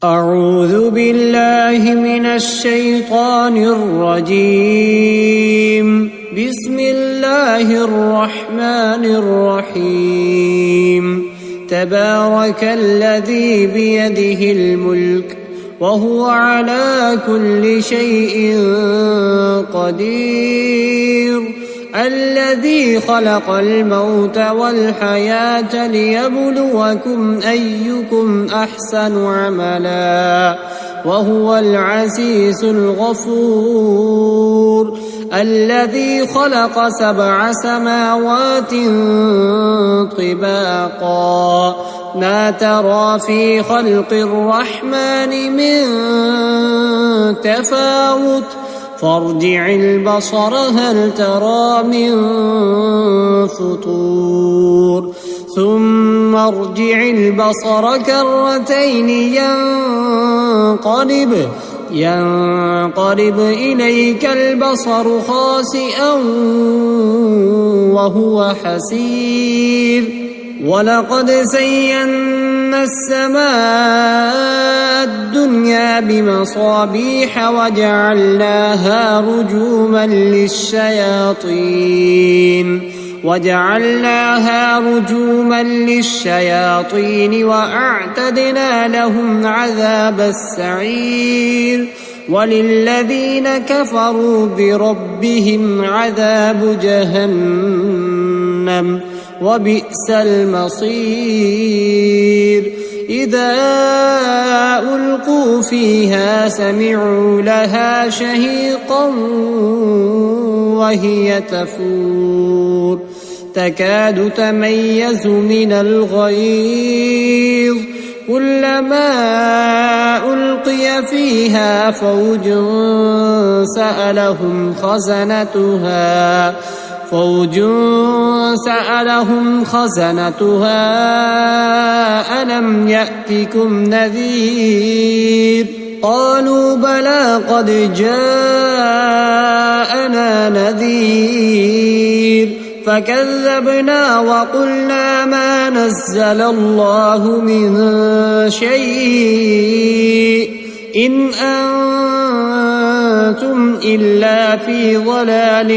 أعوذ بالله من الشيطان الرجيم. بسم الله الرحمن الرحيم. تبارك الذي بيده الملك وهو على كل شيء قدير. الذي خلق الموت والحياة ليبلوكم أيكم أحسن عملا وهو العزيز الغفور. الذي خلق 7 سماوات طباقا ما ترى في خلق الرحمن من تفاوت فارجع البصر هل ترى من فطور ثم ارجع البصر كرتين ينقلب إليك البصر خاسئا وهو حسير. ولقد زينا السماء الدنيا بمصابيح وجعلناها رجوما للشياطين وأعتدنا لهم عذاب السعير. وللذين كفروا بربهم عذاب جهنم وبئس المصير. إذا ألقوا فيها سمعوا لها شهيقا وهي تفور تكاد تميز من الغيظ كلما ألقي فيها فوج سألهم خزنتها ألم يأتكم نذير قالوا بلى قد جاءنا نذير فكذبنا وقلنا ما نزل الله من شيء إن أنتم إلا في ضلال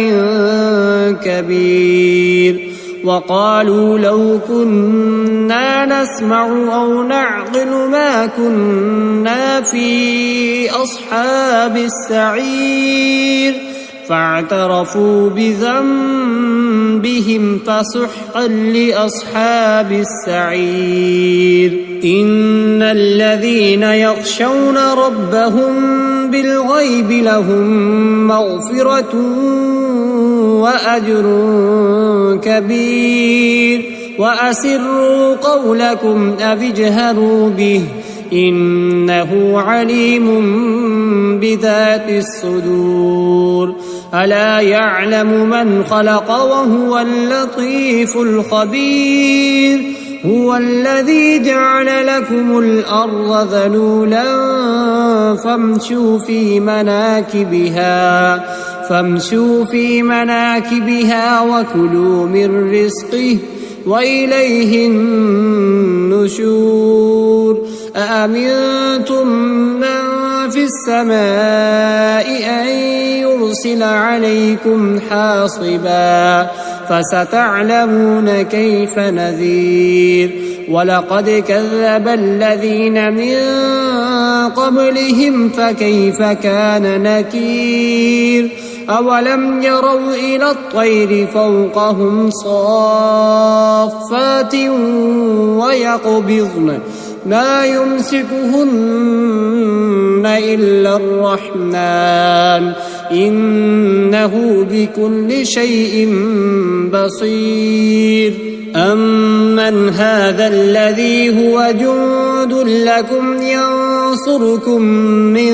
كبير. وقالوا لو كنا نسمع أو نعقل ما كنا في أصحاب السعير فاعترفوا بذنبهم فسحقا لأصحاب السعير. إن الذين يخشون ربهم بالغيب لهم مغفرة وأجر كبير. وأسروا قولكم أو اجهروا به إنه عليم بذات الصدور. ألا يعلم من خلق وهو اللطيف الخبير. هو الذي جعل لكم الأرض ذلولا فامشوا في مناكبها وكلوا من رزقه وإليه النشور. أأمنتم من في السماء أن يرسل عليكم حاصبا فستعلمون كيف نذير. ولقد كذب الذين من قبلهم فكيف كان نكير. أولم يروا إلى الطير فوقهم صافات ويقبضن ما يمسكهن إلا الرحمن إنه بكل شيء بصير. أمن هذا الذي هو جند لكم ينصركم من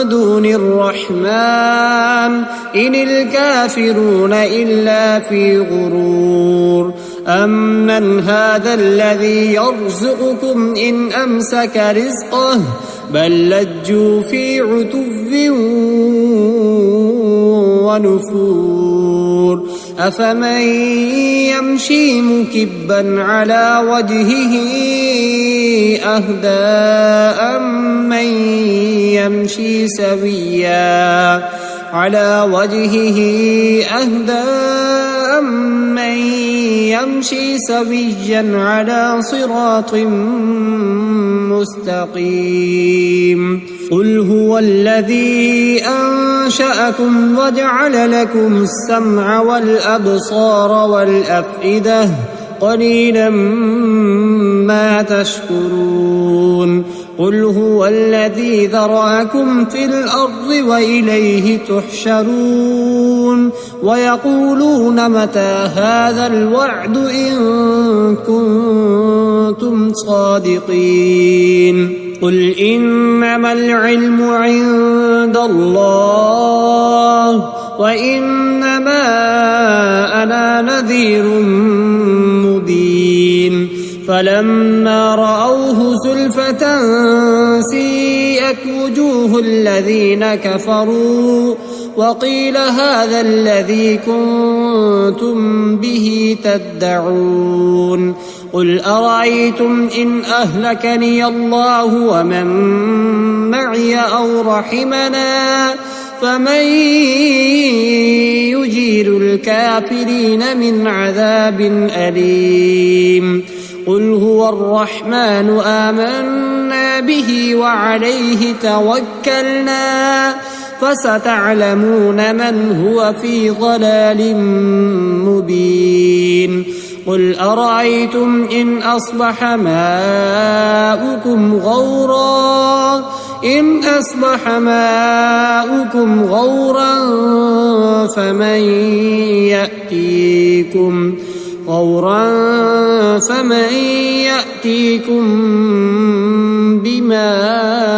دون الرحمن إن الكافرون إلا في غرور. أمن هذا الذي يرزقكم إن أمسك رزقه بل لجوا في عتو ونفور. أفمن يمشي مكبا على وجهه أهدى أمن يمشي سويا على صراط مستقيم قل هو الذي أنشأكم وجعل لكم السمع والأبصار والأفئدة قليلا ما تشكرون قل هو الذي ذرأكم في الأرض وإليه تحشرون ويقولون متى هذا الوعد إن كنتم صادقين قل إنما العلم عند الله وإنما أنا نذير مبين فلما رأوه زلفة سيئت وجوه الذين كفروا وقيل هذا الذي كنتم به تدعون قل أرأيتم إن أهلكني الله ومن معي أو رحمنا فمن يجير الكافرين من عذاب أليم قل هو الرحمن آمنا به وعليه توكلنا فستعلمون من هو في ضلال مبين قل أرأيتم إن أصبح ماؤكم غورا فمن يأتيكم بماء